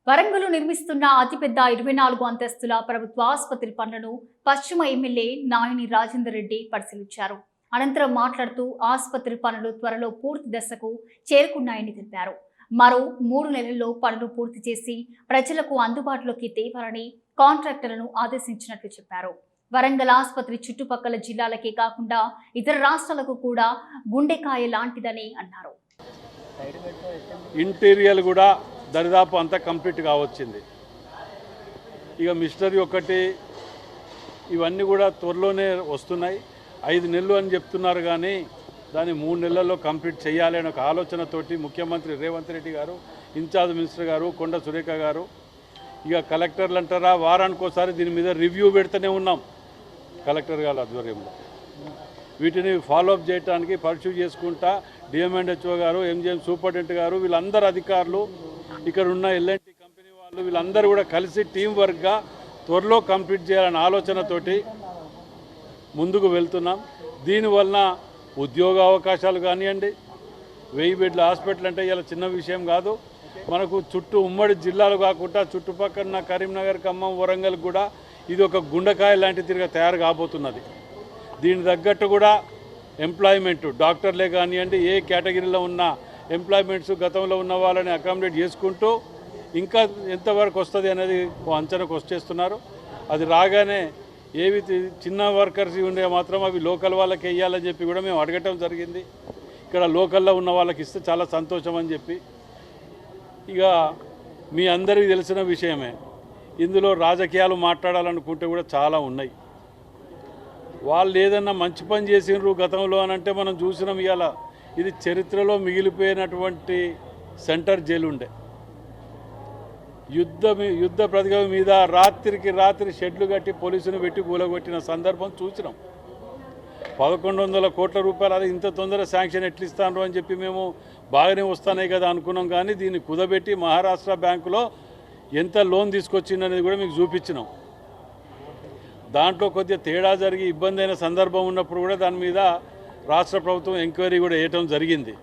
వరంగల్ నిర్మిస్తున్న అతిపెద్ద 24 అంతస్తుల ప్రభుత్వ ఆసుపత్రి పనులను పశ్చిమ ఎమ్మెల్యే నాయని రాజేందర్ రెడ్డి పరిశీలించారు. అనంతరం మాట్లాడుతూ ఆసుపత్రి పనులు త్వరలో పూర్తి దశకు చేరుకున్నాయని తెలిపారు. మరో 3 నెలల్లో పనులు పూర్తి చేసి ప్రజలకు అందుబాటులోకి తేవాలని కాంట్రాక్టర్లను ఆదేశించినట్లు చెప్పారు. వరంగల్ ఆసుపత్రి చుట్టుపక్కల జిల్లాలకే కాకుండా ఇతర రాష్ట్రాలకు కూడా గుండెకాయ లాంటిదని అన్నారు. ఇంటీరియర్ కూడా దరిదాపు అంతా కంప్లీట్ కావచ్చింది. ఇక మిషనరీ ఒకటి ఇవన్నీ కూడా త్వరలోనే వస్తున్నాయి. 5 నెలలు అని చెప్తున్నారు, కానీ దాన్ని 3 నెలల్లో కంప్లీట్ చేయాలి అనే ఒక ఆలోచనతోటి ముఖ్యమంత్రి రేవంత్ రెడ్డి గారు, ఇన్ఛార్జ్ మినిస్టర్ గారు కొండ సురేఖ గారు, ఇక కలెక్టర్లు అంటారా వారానికి ఒకసారి దీని మీద రివ్యూ పెడుతూనే ఉన్నాం. కలెక్టర్ గారి ఆధ్వర్యంలో వీటిని ఫాలోఅప్ చేయడానికి పర్సూ చేసుకుంటా డిఎంఎండ్హెచ్ఓ గారు, ఎంజిఎం సూపరింటెండెంట్ గారు, వీళ్ళందరూ అధికారులు, ఇక్కడ ఉన్న ఎల్ఎన్టీ కంపెనీ వాళ్ళు, వీళ్ళందరూ కూడా కలిసి టీం వర్క్గా త్వరలో కంప్లీట్ చేయాలనే ఆలోచనతోటి ముందుకు వెళ్తున్నాం. దీనివలన ఉద్యోగ అవకాశాలు కానివ్వండి, 1000 బెడ్ల హాస్పిటల్ అంటే ఇలా చిన్న విషయం కాదు. మనకు చుట్టూ ఉమ్మడి జిల్లాలు కాకుండా చుట్టుపక్కల కరీంనగర్, ఖమ్మం, వరంగల్ కూడా ఇది ఒక గుండెకాయ లాంటి తిరిగి తయారు కాబోతున్నది. దీని తగ్గట్టు కూడా ఎంప్లాయ్మెంట్ డాక్టర్లే కానివ్వండి, ఏ కేటగిరీలో ఉన్న ఎంప్లాయ్మెంట్స్ గతంలో ఉన్న వాళ్ళని అకామిడేట్ చేసుకుంటూ ఇంకా ఎంతవరకు వస్తుంది అనేది అంచనాకు వచ్చేస్తున్నారు. అది రాగానే ఏవి చిన్న వర్కర్స్ ఉండే మాత్రం అవి లోకల్ వాళ్ళకి వేయాలని చెప్పి కూడా మేము అడగటం జరిగింది. ఇక్కడ లోకల్లో ఉన్న వాళ్ళకి ఇస్తే చాలా సంతోషం అని చెప్పి. ఇక మీ అందరికీ తెలిసిన విషయమే, ఇందులో రాజకీయాలు మాట్లాడాలనుకుంటే కూడా చాలా ఉన్నాయి. వాళ్ళు ఏదన్నా మంచి పని చేసినారు గతంలో అని అంటే మనం చూసినాం. ఇవాళ ఇది చరిత్రలో మిగిలిపోయినటువంటి సెంటర్ జైలు ఉండే. యుద్ధ ప్రతిగమ మీద రాత్రికి రాత్రి షెడ్లు కట్టి పోలీసును పెట్టి కూలగొట్టిన సందర్భం చూసినాం. 1100 కోట్ల రూపాయలు, అది ఇంత తొందర శాంక్షన్ ఎట్లు ఇస్తాను అని చెప్పి మేము బాగానే వస్తానే కదా అనుకున్నాం. కానీ దీన్ని కుదబెట్టి మహారాష్ట్ర బ్యాంకులో ఎంత లోన్ తీసుకొచ్చిందనేది కూడా మీకు చూపించినాం. దాంట్లో కొద్దిగా తేడా జరిగి ఇబ్బంది అయిన సందర్భం ఉన్నప్పుడు కూడా దాని మీద రాష్ట్ర ప్రభుత్వం ఎంక్వైరీ కూడా వేయటం జరిగింది.